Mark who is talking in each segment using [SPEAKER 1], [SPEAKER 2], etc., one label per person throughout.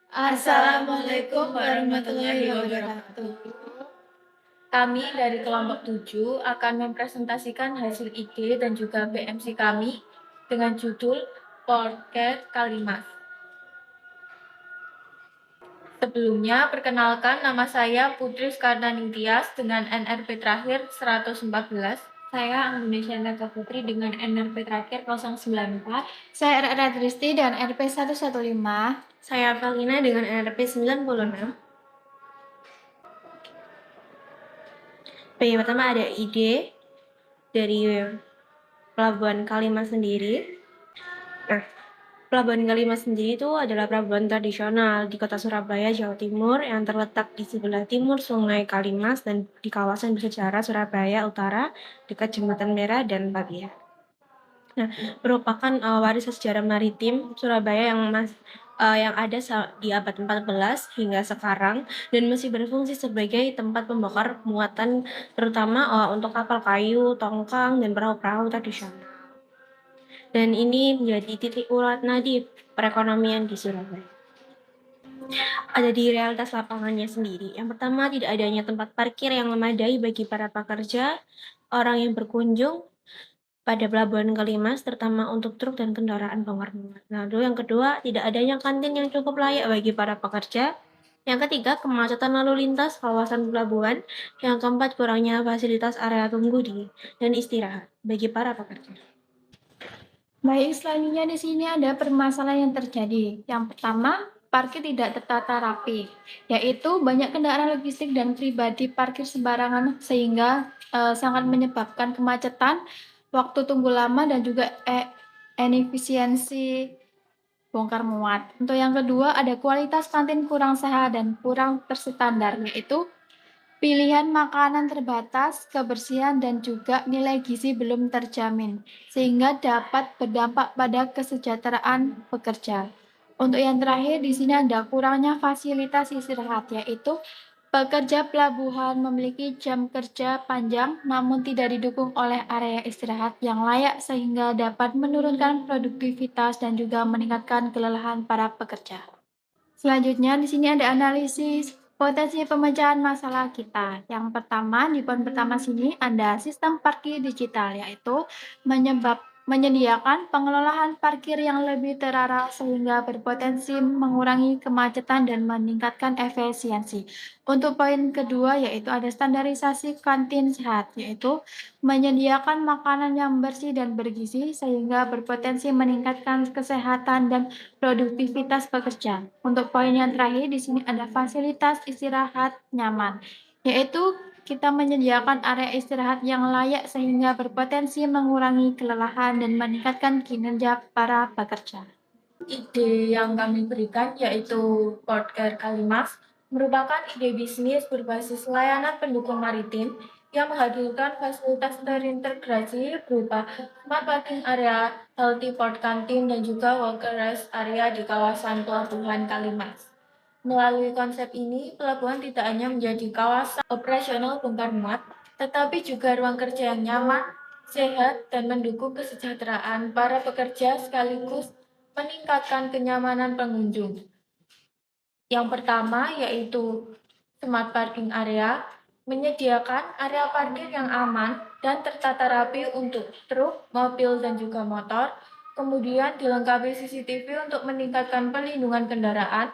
[SPEAKER 1] Assalamualaikum warahmatullahi wabarakatuh. Kami dari kelompok 7 akan mempresentasikan hasil ide dan juga PMC kami dengan judul Podcast Kalimas. Sebelumnya, perkenalkan nama saya Putri Skarnani Tias dengan NRP terakhir 114. Saya Anggunesiana Putri dengan NRP terakhir 094.
[SPEAKER 2] Saya Rara Dristi dengan NRP 115.
[SPEAKER 3] Saya Valina dengan NRP 96. Yang pertama ada ide dari Pelabuhan Kalimas sendiri. Nah, Pelabuhan Kalimas sendiri itu adalah pelabuhan tradisional di kota Surabaya, Jawa Timur yang terletak di sebelah timur Sungai Kalimas dan di kawasan bersejarah Surabaya Utara dekat Jembatan Merah dan Pabian. Nah, merupakan warisan sejarah maritim Surabaya yang ada di abad 14 hingga sekarang dan masih berfungsi sebagai tempat pembakar muatan terutama untuk kapal kayu, tongkang, dan perahu-perahu tradisional. Dan ini menjadi titik urat nadi perekonomian di Surabaya. Ada di realitas lapangannya sendiri. Yang pertama, tidak adanya tempat parkir yang memadai bagi para pekerja, orang yang berkunjung pada Pelabuhan Kalimas, terutama untuk truk dan kendaraan bongkar muat. Lalu yang kedua, tidak adanya kantin yang cukup layak bagi para pekerja. Yang ketiga, kemacetan lalu lintas kawasan pelabuhan. Yang keempat, kurangnya fasilitas area tunggu dan istirahat bagi para pekerja.
[SPEAKER 2] Baik, selanjutnya di sini ada permasalahan yang terjadi. Yang pertama, parkir tidak tertata rapi, yaitu banyak kendaraan logistik dan pribadi parkir sembarangan sehingga sangat menyebabkan kemacetan, waktu tunggu lama dan juga inefisiensi bongkar muat. Untuk yang kedua, ada kualitas kantin kurang sehat dan kurang terstandar, yaitu pilihan makanan terbatas, kebersihan, dan juga nilai gizi belum terjamin, sehingga dapat berdampak pada kesejahteraan pekerja. Untuk yang terakhir, di sini ada kurangnya fasilitas istirahat, yaitu pekerja pelabuhan memiliki jam kerja panjang namun tidak didukung oleh area istirahat yang layak sehingga dapat menurunkan produktivitas dan juga meningkatkan kelelahan para pekerja. Selanjutnya di sini ada analisis potensi pemecahan masalah kita. Yang pertama, di poin pertama sini ada sistem parkir digital, yaitu menyediakan pengelolaan parkir yang lebih terarah sehingga berpotensi mengurangi kemacetan dan meningkatkan efisiensi. Untuk poin kedua yaitu ada standarisasi kantin sehat, yaitu menyediakan makanan yang bersih dan bergizi sehingga berpotensi meningkatkan kesehatan dan produktivitas pekerja. Untuk poin yang terakhir di sini ada fasilitas istirahat nyaman, yaitu kita menyediakan area istirahat yang layak sehingga berpotensi mengurangi kelelahan dan meningkatkan kinerja para pekerja.
[SPEAKER 1] Ide yang kami berikan yaitu Podcast Kalimas merupakan ide bisnis berbasis layanan pendukung maritim yang menghadirkan fasilitas terintegrasi berupa smart parking area, healthy port canteen, dan juga walker rest area di kawasan Pelabuhan Kalimas. Melalui konsep ini, pelabuhan tidak hanya menjadi kawasan operasional bongkar muat, tetapi juga ruang kerja yang nyaman, sehat, dan mendukung kesejahteraan para pekerja sekaligus meningkatkan kenyamanan pengunjung. Yang pertama yaitu smart parking area, menyediakan area parkir yang aman dan tertata rapi untuk truk, mobil, dan juga motor. Kemudian dilengkapi CCTV untuk meningkatkan pelindungan kendaraan.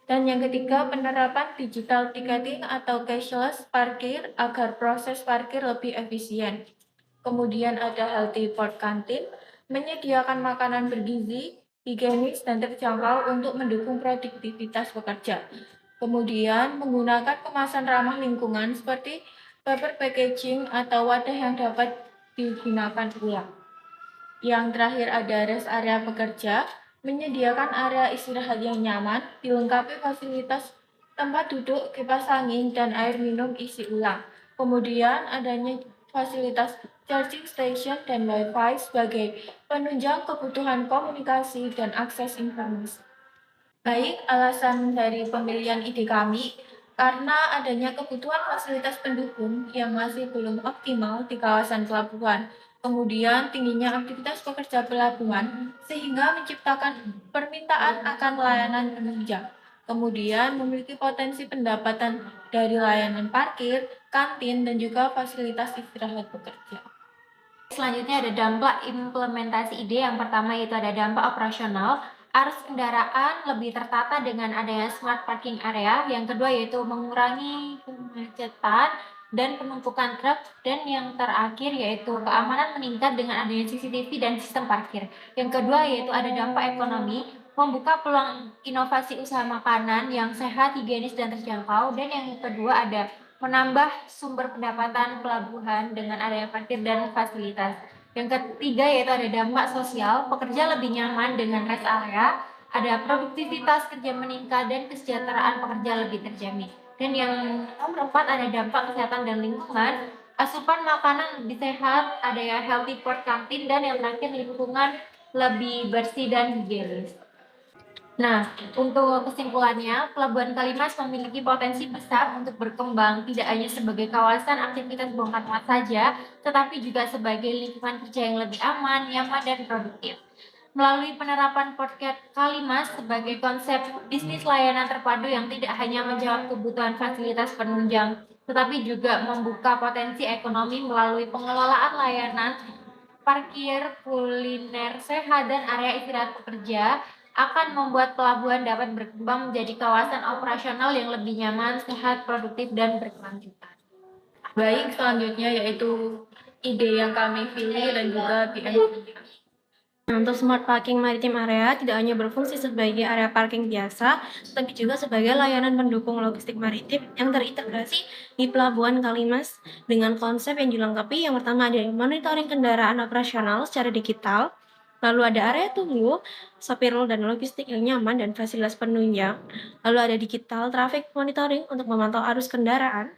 [SPEAKER 1] Dan yang ketiga, penerapan digital ticketing atau cashless parkir agar proses parkir lebih efisien. Kemudian ada healthy port canteen, menyediakan makanan bergizi, higienis, dan terjangkau untuk mendukung produktivitas pekerja. Kemudian menggunakan kemasan ramah lingkungan seperti paper packaging atau wadah yang dapat digunakan ulang. Yang terakhir ada rest area pekerja, menyediakan area istirahat yang nyaman, dilengkapi fasilitas tempat duduk, kipas angin, dan air minum isi ulang. Kemudian adanya fasilitas charging station dan wifi sebagai penunjang kebutuhan komunikasi dan akses informasi. Baik, alasan dari pemilihan ide kami karena adanya kebutuhan fasilitas pendukung yang masih belum optimal di kawasan pelabuhan. Kemudian tingginya aktivitas pekerja pelabuhan sehingga menciptakan permintaan akan layanan penunjang. Kemudian memiliki potensi pendapatan dari layanan parkir, kantin, dan juga fasilitas istirahat pekerja.
[SPEAKER 4] Selanjutnya ada dampak implementasi ide. Yang pertama yaitu ada dampak operasional. Arus kendaraan lebih tertata dengan adanya smart parking area. Yang kedua yaitu mengurangi kemacetan dan penumpukan truk. Dan yang terakhir yaitu keamanan meningkat dengan adanya CCTV dan sistem parkir. Yang kedua yaitu ada dampak ekonomi, membuka peluang inovasi usaha makanan yang sehat, higienis, dan terjangkau. Dan yang kedua ada menambah sumber pendapatan pelabuhan dengan adanya parkir dan fasilitas. Yang ketiga yaitu ada dampak sosial, pekerja lebih nyaman dengan rest area, ada produktivitas kerja meningkat dan kesejahteraan pekerja lebih terjamin. Dan yang nomor 4 ada dampak kesehatan dan lingkungan, asupan makanan lebih sehat, ada ya healthy port canteen, dan yang terakhir lingkungan lebih bersih dan higienis. Nah, untuk kesimpulannya, Pelabuhan Kalimas memiliki potensi besar untuk berkembang tidak hanya sebagai kawasan aktivitas bongkar muat saja, tetapi juga sebagai lingkungan kerja yang lebih aman, nyaman, dan produktif. Melalui penerapan Podcast Kalimas sebagai konsep bisnis layanan terpadu yang tidak hanya menjawab kebutuhan fasilitas penunjang, tetapi juga membuka potensi ekonomi melalui pengelolaan layanan parkir, kuliner sehat, dan area istirahat pekerja, akan membuat pelabuhan dapat berkembang menjadi kawasan operasional yang lebih nyaman, sehat, produktif, dan berkelanjutan.
[SPEAKER 1] Baik, selanjutnya yaitu ide yang kami pilih dan juga BMC.
[SPEAKER 3] Nah, untuk smart parking maritim area tidak hanya berfungsi sebagai area parking biasa, tetapi juga sebagai layanan pendukung logistik maritim yang terintegrasi di Pelabuhan Kalimas dengan konsep yang dilengkapi. Yang pertama ada monitoring kendaraan operasional secara digital, lalu ada area tunggu, sopir dan logistik yang nyaman dan fasilitas penunjang, lalu ada digital traffic monitoring untuk memantau arus kendaraan,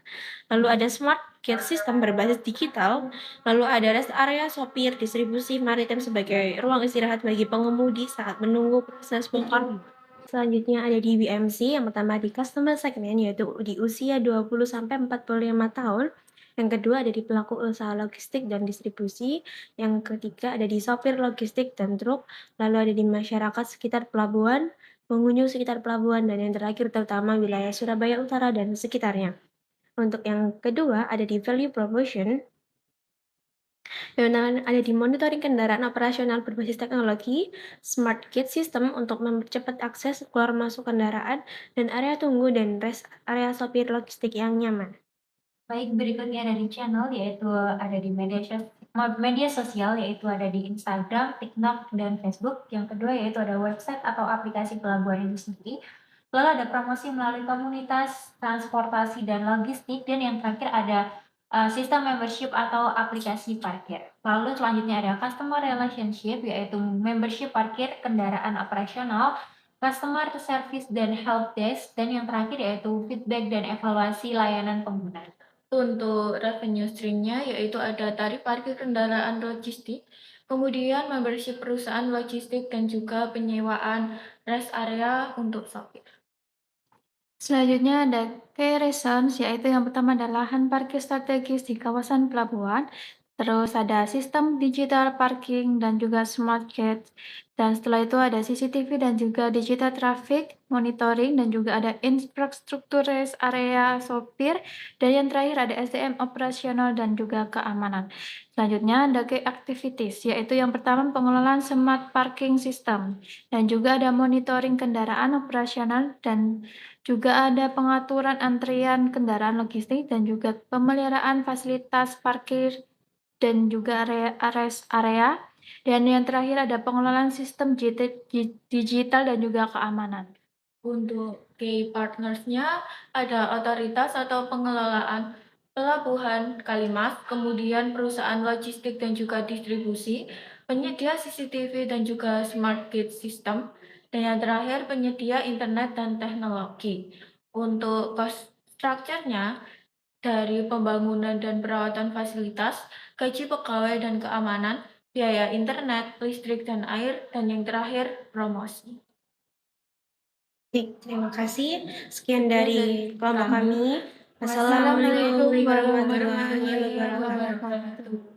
[SPEAKER 3] lalu ada smart gate system berbasis digital, lalu ada rest area sopir distribusi maritim sebagai ruang istirahat bagi pengemudi saat menunggu proses bongkar muat. Selanjutnya ada di BMC, yang pertama di customer segment yaitu di usia 20-45 tahun. Yang kedua ada di pelaku usaha logistik dan distribusi. Yang ketiga ada di sopir logistik dan truk. Lalu ada di masyarakat sekitar pelabuhan, pengunjung sekitar pelabuhan, dan yang terakhir terutama wilayah Surabaya Utara dan sekitarnya. Untuk yang kedua ada di value proposition, yang ada di monitoring kendaraan operasional berbasis teknologi, smart gate system untuk mempercepat akses keluar masuk kendaraan, dan area tunggu dan rest area sopir logistik yang nyaman.
[SPEAKER 4] Baik, berikutnya dari channel yaitu ada di media sosial yaitu ada di Instagram, TikTok, dan Facebook. Yang kedua yaitu ada website atau aplikasi pelabuhan itu sendiri. Lalu ada promosi melalui komunitas, transportasi, dan logistik. Dan yang terakhir ada sistem membership atau aplikasi parkir. Lalu selanjutnya ada customer relationship yaitu membership parkir kendaraan operasional, customer service dan help desk. Dan yang terakhir yaitu feedback dan evaluasi layanan pengguna.
[SPEAKER 1] Untuk revenue stream-nya yaitu ada tarif parkir kendaraan logistik, kemudian membership perusahaan logistik, dan juga penyewaan rest area untuk sopir.
[SPEAKER 2] Selanjutnya ada key reasons, yaitu yang pertama adalah lahan parkir strategis di kawasan pelabuhan, terus ada sistem digital parking dan juga smart gate, dan setelah itu ada CCTV dan juga digital traffic monitoring, dan juga ada infrastruktur rest area sopir, dan yang terakhir ada SDM operasional dan juga keamanan. Selanjutnya ada key activities, yaitu yang pertama pengelolaan smart parking system, dan juga ada monitoring kendaraan operasional, dan juga ada pengaturan antrian kendaraan logistik dan juga pemeliharaan fasilitas parkir dan juga rest area. Dan yang terakhir ada pengelolaan sistem digital dan juga keamanan.
[SPEAKER 1] Untuk key partners-nya ada otoritas atau pengelolaan pelabuhan Kalimas, kemudian perusahaan logistik dan juga distribusi, penyedia CCTV dan juga smart gate system, dan yang terakhir penyedia internet dan teknologi. Untuk cost structure-nya dari pembangunan dan perawatan fasilitas, gaji pegawai dan keamanan, biaya internet, listrik dan air, dan yang terakhir promosi.
[SPEAKER 3] Baik, terima kasih. Sekian dari kelompok kami. Wassalamualaikum warahmatullahi wabarakatuh.